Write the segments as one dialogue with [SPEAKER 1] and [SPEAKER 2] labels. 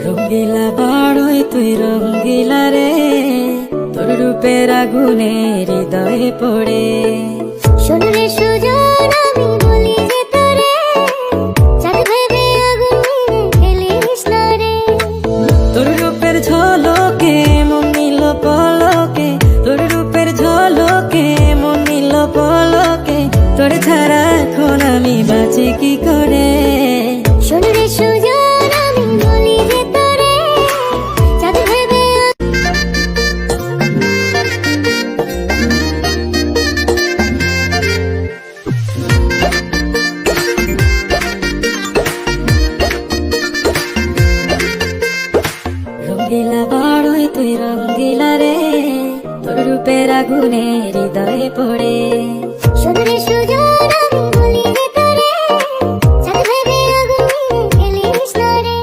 [SPEAKER 1] রঙ্গিলা বাড়ই তুই রঙ্গিলা রে, তোর রূপের আগুনে হৃদয়ে পড়ে।
[SPEAKER 2] শোন রে সুজন আমি বলি যে তোরে, চাঁদ ভেবে আগুন নিয়ে খেলিস না রে।
[SPEAKER 1] তোর রূপের ঝলকে মন নিল পলকে, তোর রূপের ঝলকে মন নিল পলকে, তোর ছাড়া এখন আমি বাঁচি কি করে।
[SPEAKER 2] শোন রে সুজন আমি বলি যে তোরে, চাঁদ ভেবে
[SPEAKER 1] রঙ্গিলা বাড়ই তুই রঙ্গিলা রে, তোর রূপের আগুনে হৃদয়ে পড়ে।
[SPEAKER 2] শোন রে সুজন আমি বলি যে তোরে, চাঁদ ভেবে আগুন নিয়ে খেলিস না রে।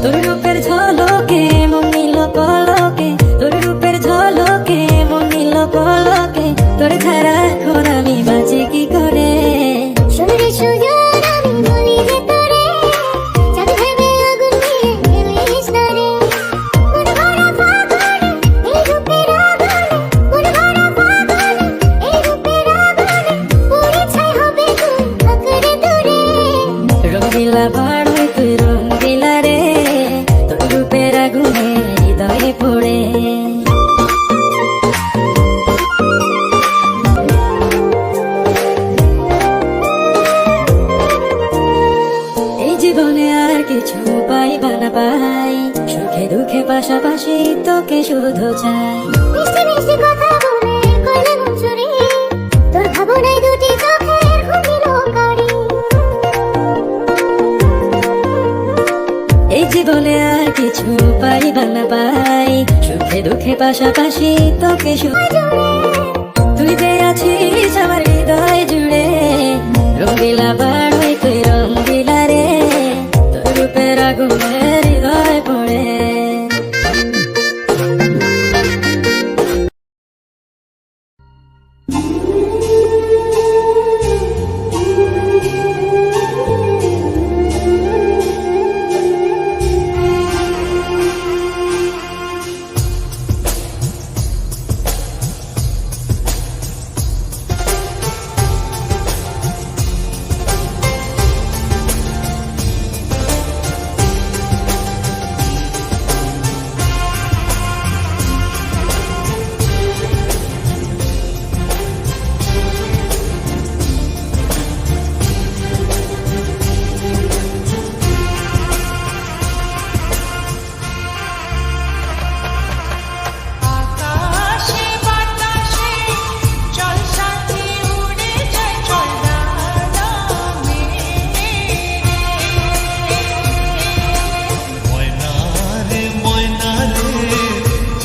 [SPEAKER 1] তোর রূপের ঝলকে মন নিল পলকে, তোর রূপের ঝলকে মন নিল পলকে, তোর ছাড়া এখন আমি বাঁচি কি করে।
[SPEAKER 2] শোন রে সুজন আমি বলি যে তোরে, চাঁদ ভেবে আগুন নিয়ে খেলিস না রে। মন ভরা ফাগুনে এই রূপের আগুনে, মন ভরা ফাগুনে এই রূপের আগুনে, পুড়ে ছাই হবে তুই আঁকড়ে দূরে।
[SPEAKER 1] রঙ্গিলা বাড়ই তুই রঙ্গিলা রে, তোর রূপের আগুনে হৃদয়ে পড়ে। এই জীবনে আর কিছু পাইবা না পাই, সুখে দুঃখে পাশাপাশি তোকে শুধু চাই।
[SPEAKER 2] মিষ্টি মিষ্টি কথা বলে করলে মন চুরি, তোর ভাবনায় দুটি চোখের ঘুমিল কারি।
[SPEAKER 1] এই জীবনে আর কিছু পাইবা না পাই, সুখে দুঃখে পাশাপাশি তোকে তুই যে আছিস আমার হৃদয় জুড়ে। রঙ্গিলা বাড়ই তুই রঙ্গিলা রে, তোর রূপের আগুনে হৃদয় পড়ে।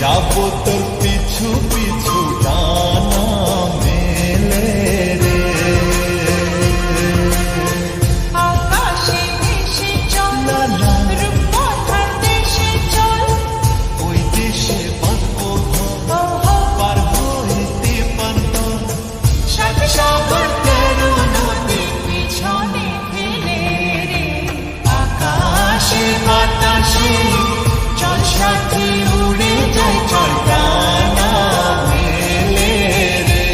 [SPEAKER 3] যাবো তোর পিছু পিছু ডানা মেলে রে।
[SPEAKER 4] আকাশে ভেসে চল, রূপকথার দেশে চল,
[SPEAKER 3] ওই দেশে বাঁধবো পার হইতে পারবো
[SPEAKER 4] সাত সাগর তেরো নদী পিছনে ফেলে রে।
[SPEAKER 3] আকাশে বাতাসে চল সাথী উড়ে যাই, চল ডানা মেলে রে।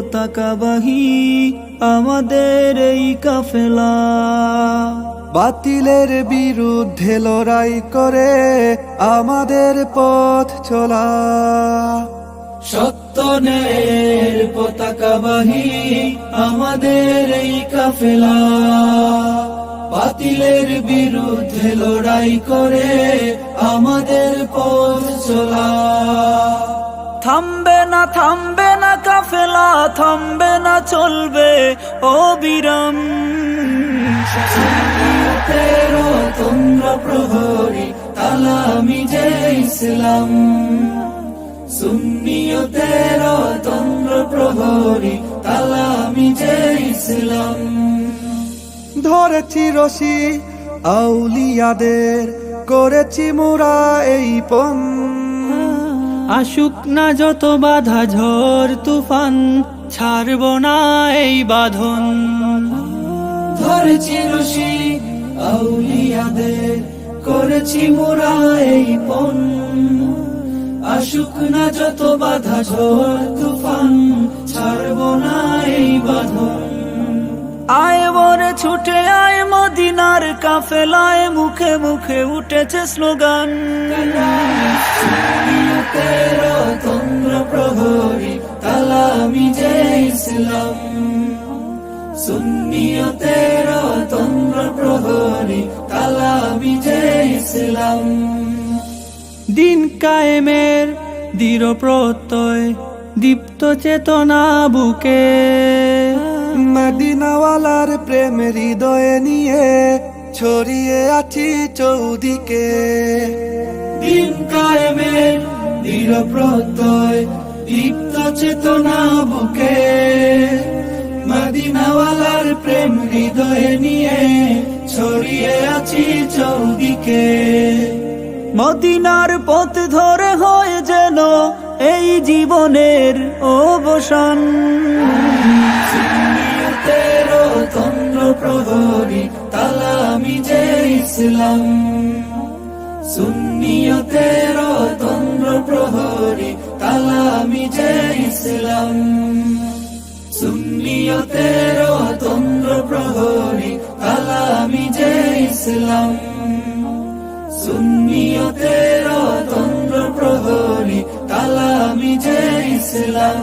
[SPEAKER 5] পতাকাবাহী আমাদের এই কাফেলা।
[SPEAKER 6] বাতিলের বিরুদ্ধে লড়াই করে আমাদের পথ চলা।
[SPEAKER 5] সত্য ন্যায়ের পতাকাবাহী আমাদের এই কাফেলা। বাতিলের বিরুদ্ধে লড়াই করে আমাদের পথ চলা। থামবে না কাফেলা, থামবে না চলবে অবিরাম। তেরো তোমরা প্রহরী তালামি যে ইসলাম। সুন্নিয়তের তন্দ্র প্রহরী তালামি যে ইসলাম।
[SPEAKER 6] ধরেছি রশি আউলিয়াদের, করেছি মোরা এই পণ।
[SPEAKER 5] আসুক না যত বাধা ঝড় তুফান, ছাড়ব না এই বাঁধন। ধরেছি রশি আউলিয়াদের, করেছি মোরা এই পণ। আসুক না যত বাধা ঝড় তুফান, ছাড়ব না এই বাঁধন। আয় বরে ছুটে আয় মদিনার কাফেলায়, মুখে মুখে উঠেছে স্লোগান। তেরো তন্দ্র প্রহরী তালামি যে ইসলাম। সুন্নিয়তের তন্দ্র প্রহরী তালামি যে ইসলাম। দিন কায়েমের দৃঢ় প্রত্যয়, দীপ্ত চেতনা বুকে।
[SPEAKER 6] মদিনাওয়ালার প্রেম হৃদয়ে নিয়ে ছড়িয়ে আছি চৌদিকে।
[SPEAKER 5] দিন কায়েমের দৃঢ় প্রত্যয়, দীপ্ত চেতনা বুকে। মদিনাওয়ালার প্রেম হৃদয়ে নিয়ে ছড়িয়ে আছি চৌদিকে। মদিনার পথ ধরে হয় যেন এই জীবনের অবসান। তেরো তন্দ্র প্রহরী তালামি যে ইসলাম। সুন্নিয়তের তন্দ্র প্রহরী তালামি যে ইসলাম। সুন্নিয়তের তন্দ্র প্রহরী তালামি যে ইসলাম। সুন্নিয়তের তন্দ্র প্রহরী তালামি যে ইসলাম।